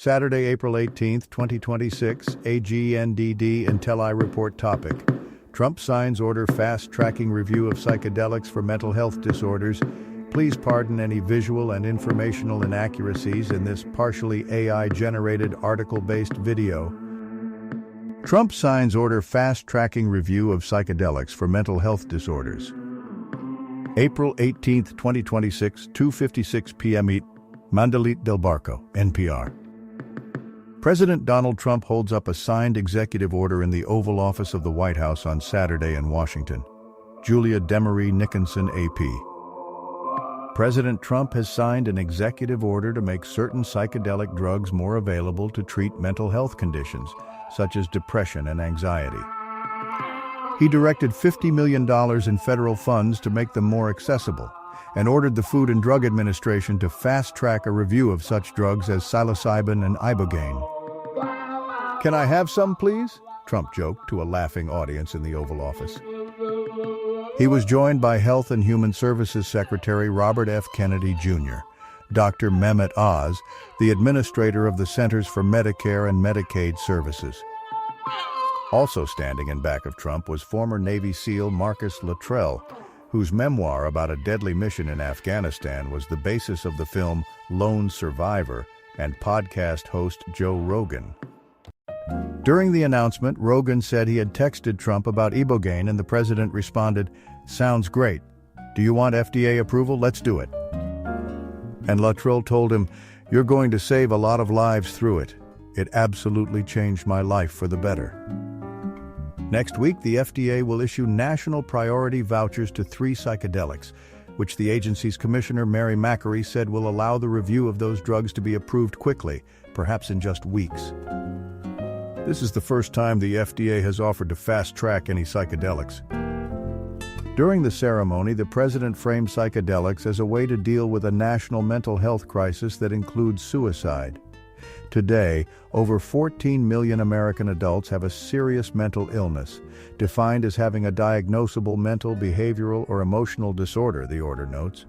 Saturday, April 18, 2026, AGNDD Intelli Report topic. Trump signs order fast-tracking review of psychedelics for mental health disorders. Please pardon any visual and informational inaccuracies in this partially AI-generated article-based video. Trump signs order fast-tracking review of psychedelics for mental health disorders. April 18, 2026, 2:56 p.m. Mandalit del Barco, NPR. President Donald Trump holds up a signed executive order in the Oval Office of the White House on Saturday in Washington. Julia Demery Nickinson, AP. President Trump has signed an executive order to make certain psychedelic drugs more available to treat mental health conditions, such as depression and anxiety. He directed $50 million in federal funds to make them more accessible, and ordered the Food and Drug Administration to fast-track a review of such drugs as psilocybin and ibogaine. "Can I have some, please?" Trump joked to a laughing audience in the Oval Office. He was joined by Health and Human Services Secretary Robert F. Kennedy, Jr., Dr. Mehmet Oz, the administrator of the Centers for Medicare and Medicaid Services. Also standing in back of Trump was former Navy SEAL Marcus Luttrell, whose memoir about a deadly mission in Afghanistan was the basis of the film Lone Survivor, and podcast host Joe Rogan. During the announcement, Rogan said he had texted Trump about ibogaine, and the president responded, "Sounds great. Do you want FDA approval? Let's do it." And Luttrell told him, "You're going to save a lot of lives through it. It absolutely changed my life for the better." Next week, the FDA will issue national priority vouchers to 3 psychedelics, which the agency's commissioner, Mary McCary, said will allow the review of those drugs to be approved quickly, perhaps in just weeks. This is the first time the FDA has offered to fast-track any psychedelics. During the ceremony, the president framed psychedelics as a way to deal with a national mental health crisis that includes suicide. Today, over 14 million American adults have a serious mental illness, defined as having a diagnosable mental, behavioral, or emotional disorder, the order notes,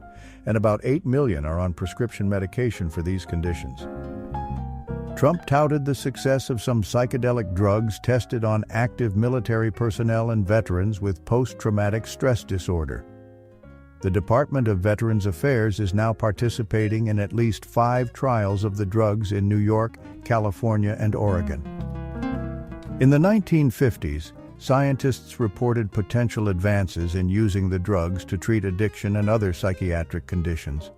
and about 8 million are on prescription medication for these conditions. Trump touted the success of some psychedelic drugs tested on active military personnel and veterans with post-traumatic stress disorder. The Department of Veterans Affairs is now participating in at least 5 trials of the drugs in New York, California, and Oregon. In the 1950s, scientists reported potential advances in using the drugs to treat addiction and other psychiatric conditions.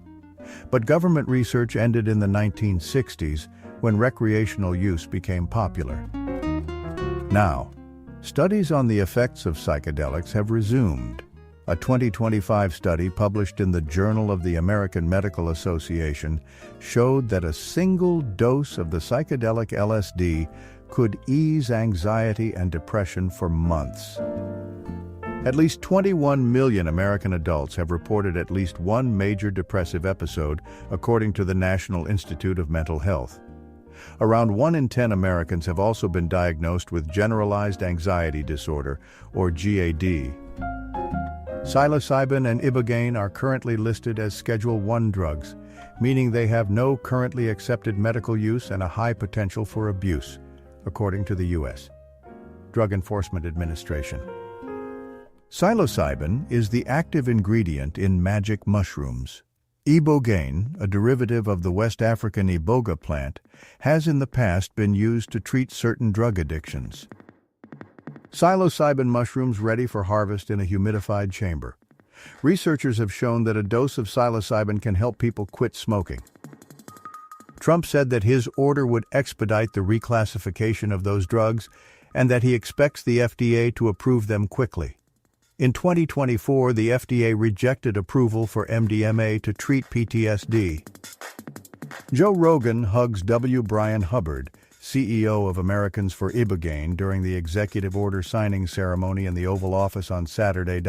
But government research ended in the 1960s, when recreational use became popular. Now, studies on the effects of psychedelics have resumed. A 2025 study published in the Journal of the American Medical Association showed that a single dose of the psychedelic LSD could ease anxiety and depression for months. At least 21 million American adults have reported at least one major depressive episode, according to the National Institute of Mental Health. Around 1 in 10 Americans have also been diagnosed with generalized anxiety disorder, or GAD. Psilocybin and ibogaine are currently listed as Schedule I drugs, meaning they have no currently accepted medical use and a high potential for abuse, according to the U.S. Drug Enforcement Administration. Psilocybin is the active ingredient in magic mushrooms. Ibogaine, a derivative of the West African iboga plant, has in the past been used to treat certain drug addictions. Psilocybin mushrooms ready for harvest in a humidified chamber. Researchers have shown that a dose of psilocybin can help people quit smoking. Trump said that his order would expedite the reclassification of those drugs and that he expects the FDA to approve them quickly. In 2024, the FDA rejected approval for MDMA to treat PTSD. Joe Rogan hugs W. Brian Hubbard, CEO of Americans for Ibogaine, during the executive order signing ceremony in the Oval Office on Saturday.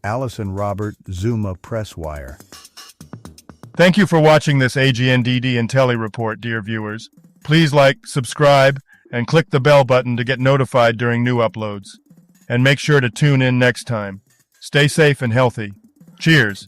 Allison Robert, Zuma Press Wire. Thank you for watching this AGNDD Intelli Report, dear viewers. Please like, subscribe, and click the bell button to get notified during new uploads. And make sure to tune in next time. Stay safe and healthy. Cheers.